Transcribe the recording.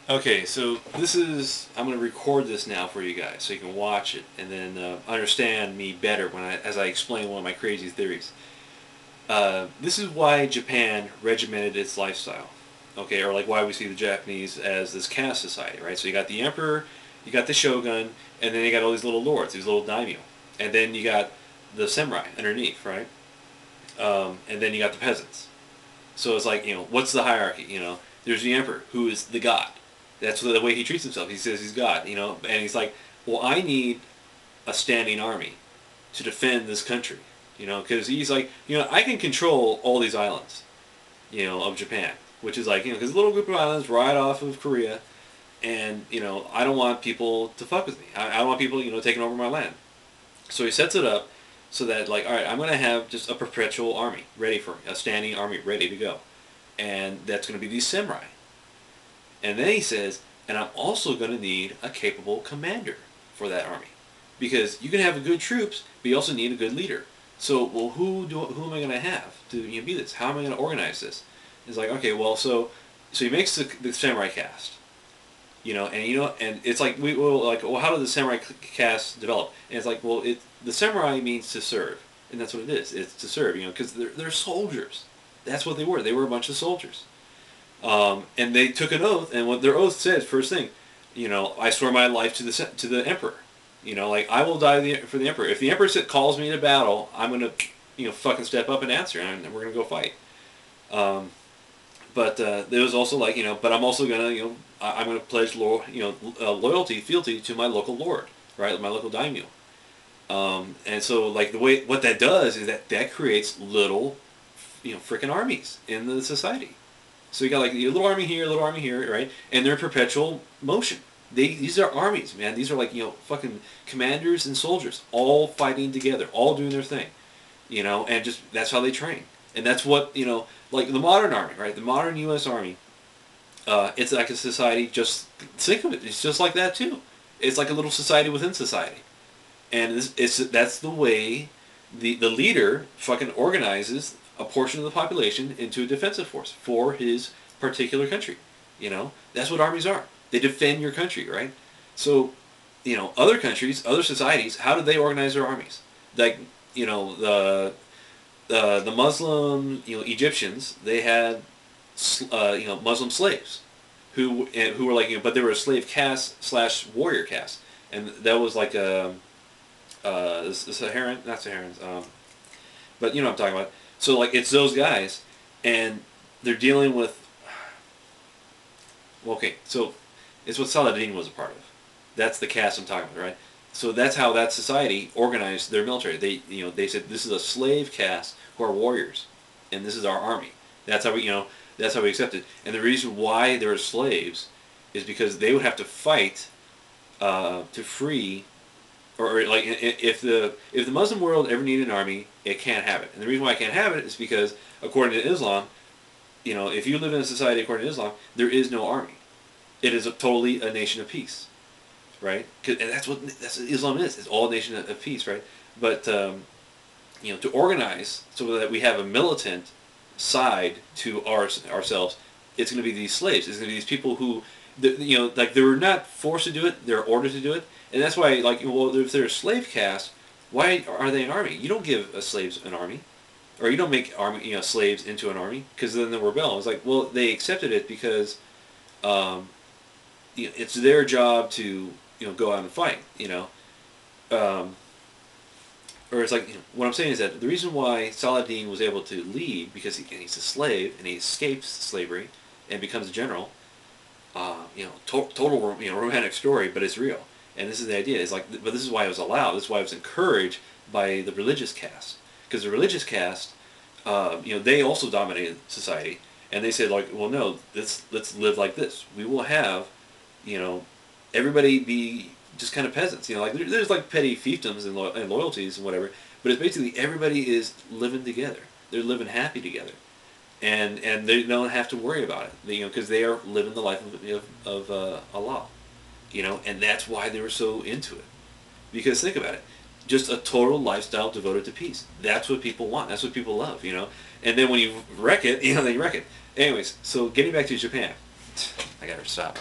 Okay, so I'm going to record this now for you guys so you can watch it and then understand me better as I explain one of my crazy theories. This is why Japan regimented its lifestyle. Okay, or like why we see the Japanese as this caste society, right? So you got the emperor, you got the shogun, and then you got all these little lords, these little daimyo. And then you got the samurai underneath, right? And then you got the peasants. So it's like, what's the hierarchy? There's the emperor, who is the god. That's the way he treats himself. He says he's God, and he's like, well, I need a standing army to defend this country, because he's like, I can control all these islands, of Japan, which is like, because a little group of islands right off of Korea, and, I don't want people to fuck with me. I don't want people, taking over my land. So he sets it up so that, like, all right, I'm going to have just a perpetual army ready for me, a standing army ready to go. And that's going to be these samurai. And then he says, and I'm also going to need a capable commander for that army. Because you can have good troops, but you also need a good leader. So, well, who am I going to have to be this? How am I going to organize this? Like, okay, well, so he makes the samurai caste. And it's like, well, how did the samurai caste develop? And it's like, well, the samurai means to serve. And that's what it is. It's to serve, because they're soldiers. That's what they were. They were a bunch of soldiers. And they took an oath, and what their oath said, first thing, I swear my life to the emperor. Like, I will die for the emperor. If the emperor calls me to battle, I'm gonna, fucking step up and answer, and we're gonna go fight. But there was also like, but I'm also gonna, I'm gonna pledge loyalty, fealty to my local lord, right, my local daimyo. And so like what that does is that creates little, freaking armies in the society. So you got like a little army here, right? And they're in perpetual motion. These are armies, man. These are like, fucking commanders and soldiers all fighting together, all doing their thing, and just that's how they train. And that's what, like the modern army, right? The modern U.S. Army, it's like a society. Just think of it. It's just like that too. It's like a little society within society, and that's the way the leader fucking organizes a portion of the population into a defensive force for his particular country. That's what armies are. They defend your country, right? So, other countries, other societies, how do they organize their armies? Like, the Muslim, Egyptians, they had, Muslim slaves who were like, but they were a slave caste / warrior caste, and that was like a Saharan, not Saharans, but you know what I'm talking about. So like it's those guys, and they're dealing with. Well, okay, so it's what Saladin was a part of. That's the caste I'm talking about, right? So that's how that society organized their military. They said this is a slave caste who are warriors, and this is our army. That's how that's how we accepted. And the reason why they were slaves is because they would have to fight to free, or like if the Muslim world ever needed an army, it can't have it. And the reason why it can't have it is because according to Islam, if you live in a society according to Islam, there is no army. It is totally a nation of peace, right? And that's what Islam is. It's all a nation of peace, right? But to organize so that we have a militant side to ourselves, it's going to be these slaves. It's going to be these people who, like they were not forced to do it; they're ordered to do it, and that's why, like, well, if they're a slave caste, why are they an army? You don't give slaves an army, or you don't make slaves into an army, because then they'll rebel. It's like, well, they accepted it because, it's their job to go out and fight, or it's like, what I'm saying is that the reason why Saladin was able to lead, because he's a slave and he escapes slavery and becomes a general. Total romantic story, but it's real. And this is the idea. It's like, but this is why it was allowed. This is why it was encouraged by the religious caste, because the religious caste, they also dominated society, and they said like, well, no, let's live like this. We will have, everybody be just kind of peasants. Like there's like petty fiefdoms and loyalties and whatever, but it's basically everybody is living together. They're living happy together, and they don't have to worry about it. Because they are living the life of Allah. And that's why they were so into it. Because think about it, just a total lifestyle devoted to peace. That's what people want. That's what people love. And then when you wreck it, then you wreck it. Anyways, so getting back to Japan, I gotta stop.